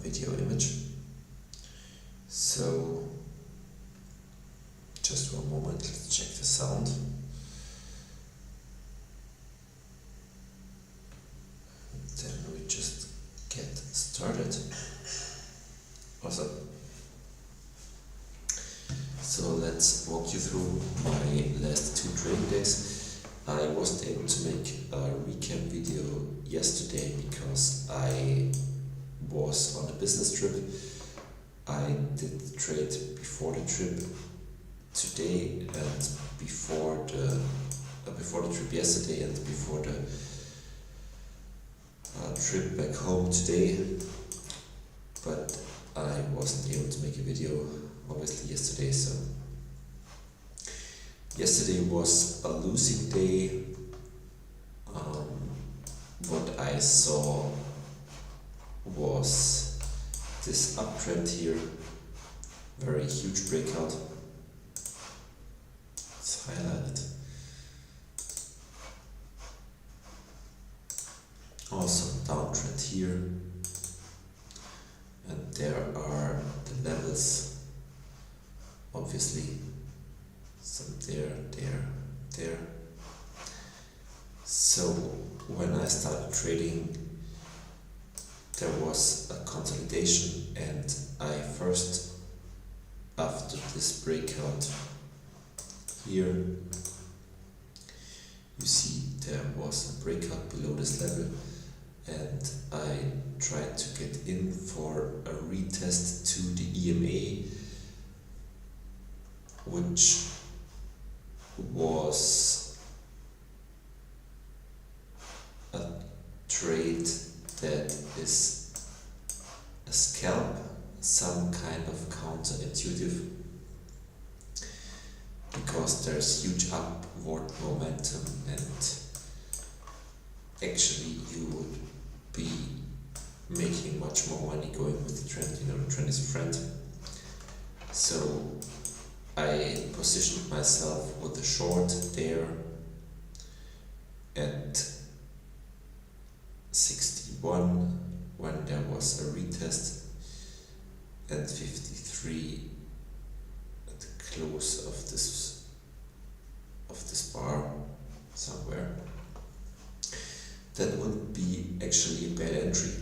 video image. So just one moment, let's check the sound. Then we just get started. Awesome. So let's walk you through my last 2 training days. I wasn't able to make a recap video yesterday because I was on a business trip. I did trade before the trip today and before the trip yesterday and before the trip back home today, but I wasn't able to make a video obviously yesterday. So yesterday was a losing day. What I saw was this uptrend here, very huge breakout. It's highlighted. Also downtrend here, and there are the levels, obviously, some there. So when I started trading, there was a consolidation, and I first, after this breakout here, you see there was a breakout below this level, and I tried to get in for a retest to the EMA, which was a trade that is a scalp, some kind of counterintuitive, because there's huge upward momentum and actually you would be making much more money going with the trend. You know, the trend is a friend. So I positioned myself with a short there at 61 when there was a retest, and 53 at the close of this bar somewhere. That would be actually a bad entry.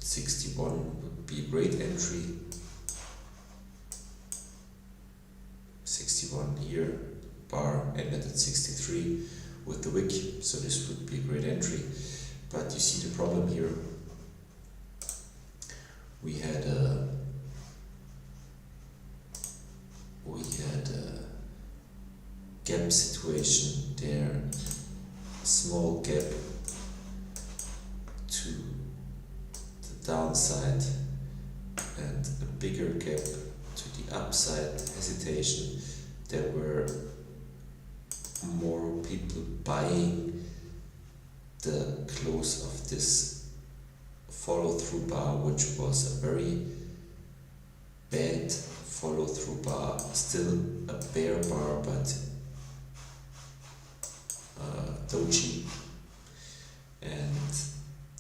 61 would be a great entry. 61 here, bar ended at 63 with the wick, so this would be a great entry. But you see the problem here. We had a gap situation there, a small gap to the downside and a bigger gap to the upside hesitation. There were more people buying the close of this follow-through bar, which was a very bad follow-through bar, still a bear bar, but doji, and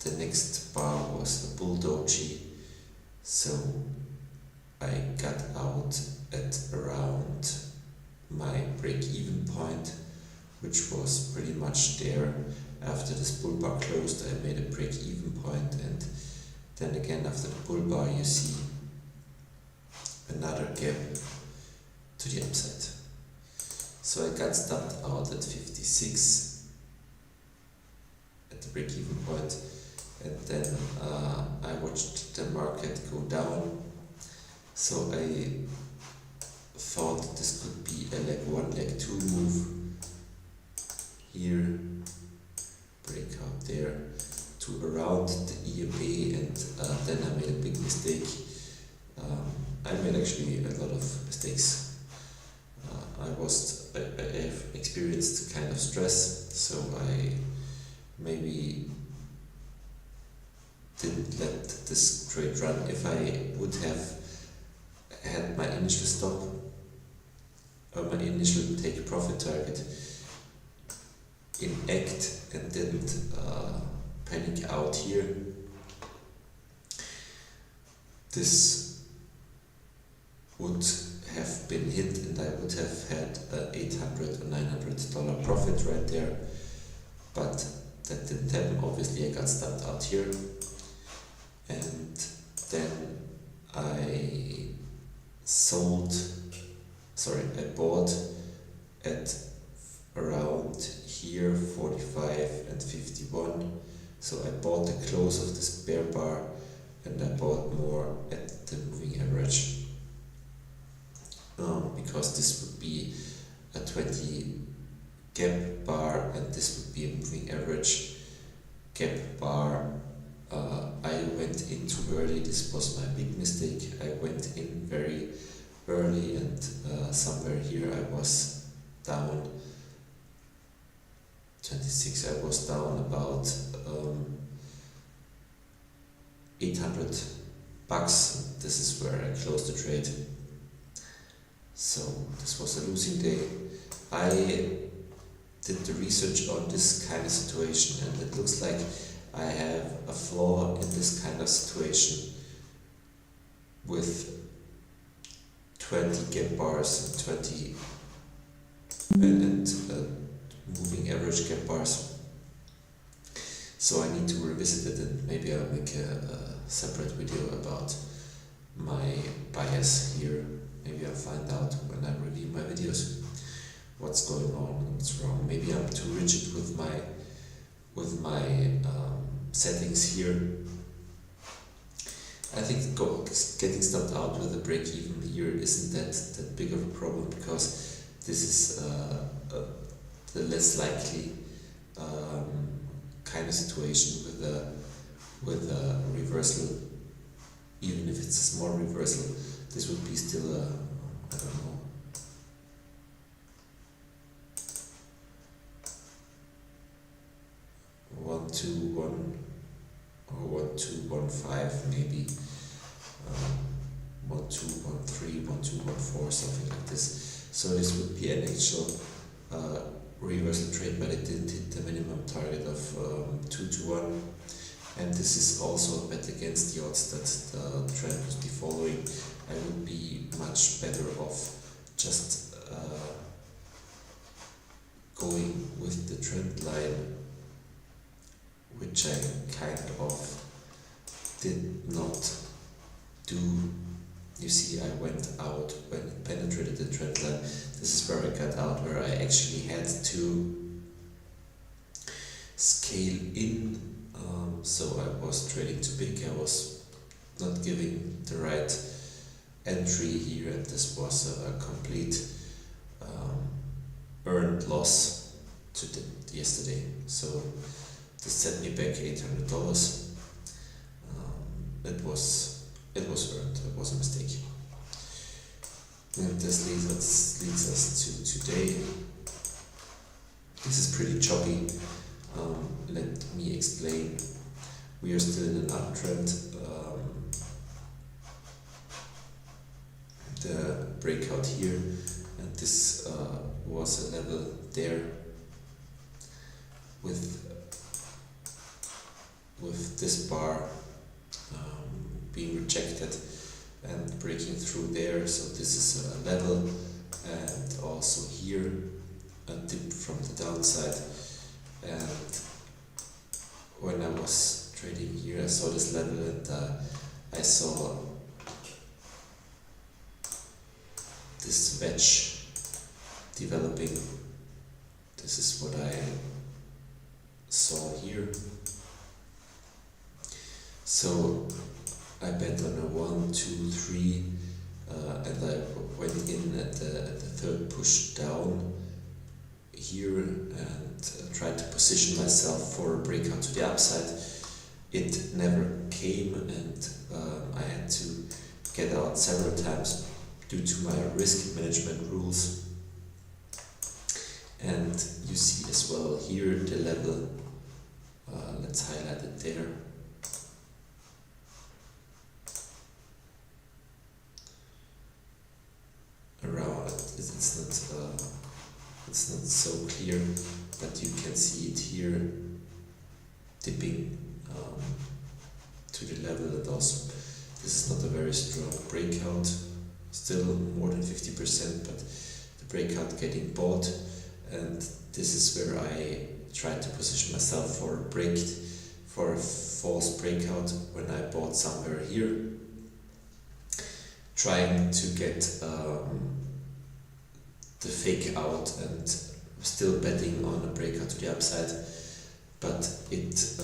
the next bar was a bull doji. So I got out at around my break-even point, which was pretty much there. After this bull bar closed, I made a break-even point, and then again after the bull bar you see another gap to the upside. So I got stopped out at 56 at the break-even point, and then I watched the market go down. So I thought this could be a leg 1, leg 2 move here, breakout there to around the EMA, and then I made a big mistake. I made actually a lot of mistakes. I have experienced kind of stress, so I maybe didn't let this trade run. If I would have had my initial stop or my initial take profit target in act and didn't panic out here, this would have been hit and I would have had a $800 or $900 profit right there, but that didn't happen. Obviously I got stopped out here, and then I bought at around here 45 and 51. So I bought the close of this bear bar and I bought more at the moving average, because this would be a 20 gap bar and this would be a moving average gap bar. I went in too early. This was my big mistake. I went in very early and somewhere here I was down 26. I was down about $800. This is where I closed the trade. So this was a losing day. I did the research on this kind of situation and it looks like I have a flaw in this kind of situation with 20 gap bars and 20 and moving average gap bars. So I need to revisit it and maybe I'll make a separate video about my bias here. Maybe I'll find out when I review my videos what's going on, what's wrong. Maybe I'm too rigid with my settings here. I think getting stopped out with a break even here isn't that big of a problem, because this is the less likely kind of situation with a reversal. Even if it's a small reversal, this would be still a, I don't know, one, two, one, or 1, 2, 1, 5 maybe, 1, 2, 1, 3, 1, 2, 1, 4, something like this. So this would be an actual reversal trade, but it didn't hit the minimum target of 2 to 1. And this is also a bet against the odds that the trend would be following. I would be much better off just going with the trend line, which I kind of did not do. You see, I went out when it penetrated the trend line. This is where I got out, where I actually had to scale in. So I was trading too big. I was not giving the right entry here, and this was a complete earned loss yesterday. So this set me back $800. It was earned. It was a mistake. And this leads us to today. This is pretty choppy. Let me explain. We are still in an uptrend. The breakout here, and this was a level there with this bar being rejected and breaking through there. So this is a level, and also here a dip from the downside. And when I was trading here, I saw this level and I saw this wedge developing. This is what I saw here. So I bet on a 1, 2, 3, and I went in at the third push down here and tried to position myself for a breakout to the upside. It never came, and I had to get out several times due to my risk management rules. And you see as well here the level, let's highlight it there. Around it's not so clear, but you can see it here dipping to the level, and also this is not a very strong breakout, still more than 50%, but the breakout getting bought, and this is where I try to position myself for a false breakout when I bought somewhere here, trying to get the fake out and still betting on a breakout to the upside, but it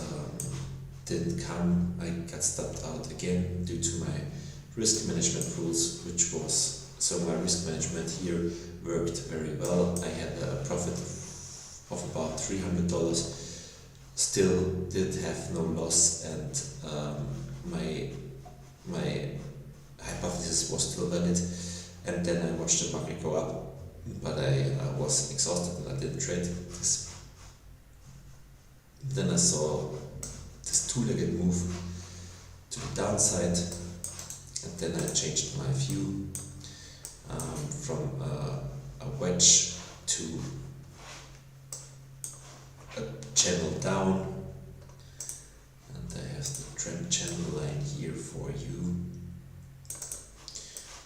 didn't come. I got stopped out again due to my risk management rules, which was, so my risk management here worked very well. I had a profit of about $300, still did have no loss, and my hypothesis was still valid. And then I watched the market go up, but I was exhausted and I didn't trade this. Then I saw this two-legged move to the downside, and then I changed my view from a wedge to a channel down, and I have the trend channel line here for you.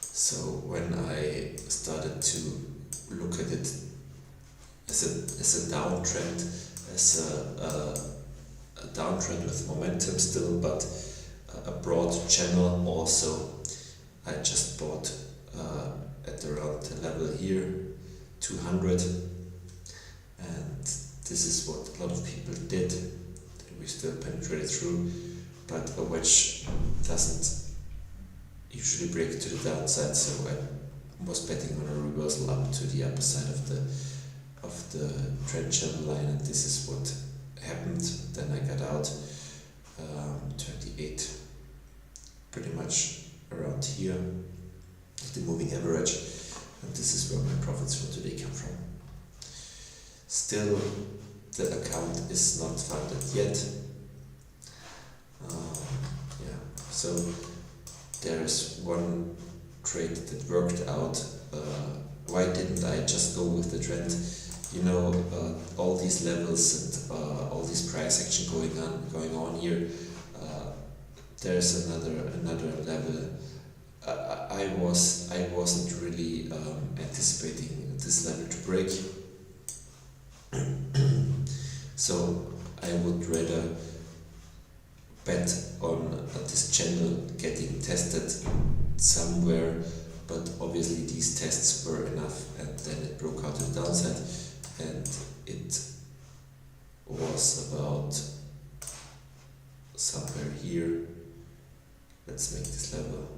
So when I started to look at it as a downtrend, as a downtrend with momentum still, but a broad channel also, I just bought at around the level here, 200, and this is what a lot of people did. We still penetrated through, but a wedge doesn't usually break to the downside, so I was betting on a reversal up to the upper side of the trend channel line, and this is what happened. Then I got out 28, pretty much around here, the moving average, and this is where my profits for today come from. Still, the account is not funded yet. So there is one trade that worked out. Why didn't I just go with the trend? You know, all these levels and all this price action going on here. There's another level. I wasn't really anticipating this level to break. So I would rather bet on this channel getting tested somewhere, but obviously these tests were enough, and then it broke out to the downside, and it was about somewhere here. Let's make this level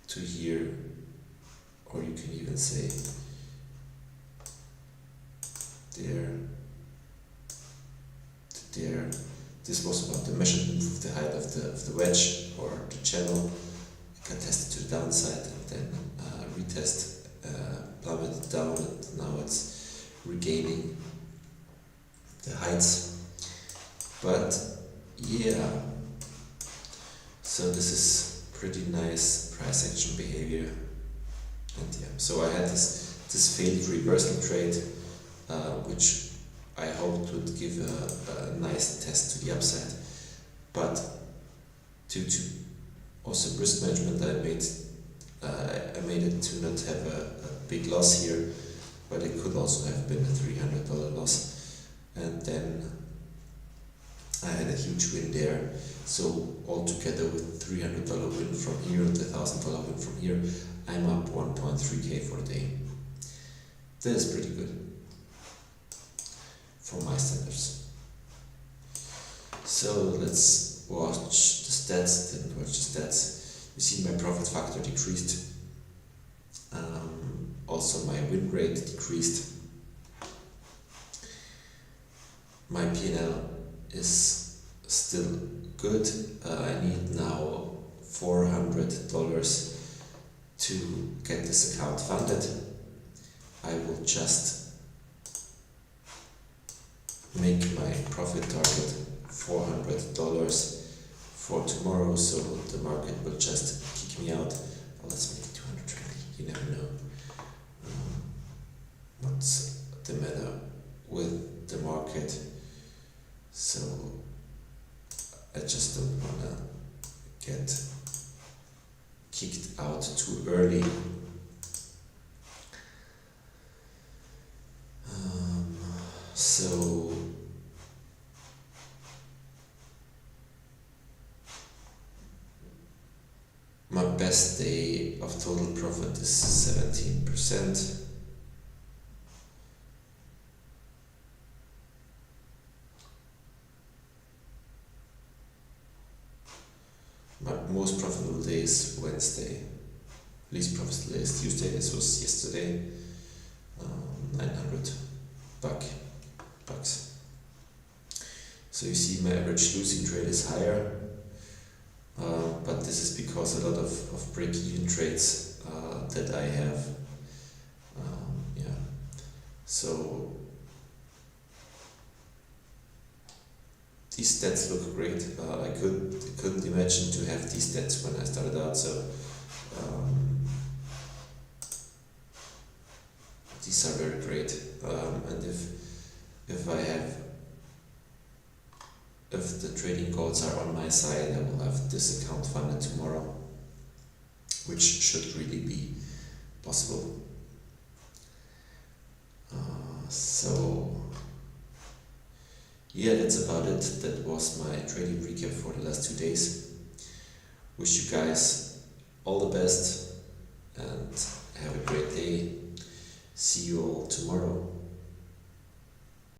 to here, or you can even say there to there. This was about the measurement of the height of the wedge or the channel. I got tested to the downside and then retest, plummeted down, and now it's regaining the heights. But yeah, so this is pretty nice price action behavior. And yeah, so I had this failed reversal trade, which I hoped would give a nice test to the upside, but due to also risk management, I made it to not have a big loss here, but it could also have been a $300 loss, and then I had a huge win there. So altogether, with $300 win from here and the $1,000 win from here, I'm up 1.3k for the day. That is pretty good for my standards. So let's watch the stats. Didn't watch the stats. You see my profit factor decreased. Also my win rate decreased. My P&L is still good. I need now $400 to get this account funded. I will just make my profit target $400 for tomorrow, so the market will just kick me out. Well, let's make it 220. You never know what's the matter with the market. So kicked out too early. So my best day of total profit is 17%. My most profitable day is Wednesday. Least profitable day is Tuesday. This was yesterday. 900 bucks. So you see, my average losing trade is higher, but this is because a lot of break-even trades that I have. Yeah. So these stats look great. I couldn't imagine to have these stats when I started out. So these are very great. And if the trading goals are on my side, I will have this account funded tomorrow, which should really be possible. So yeah, that's about it. That was my trading recap for the last 2 days. Wish you guys all the best and have a great day. See you all tomorrow.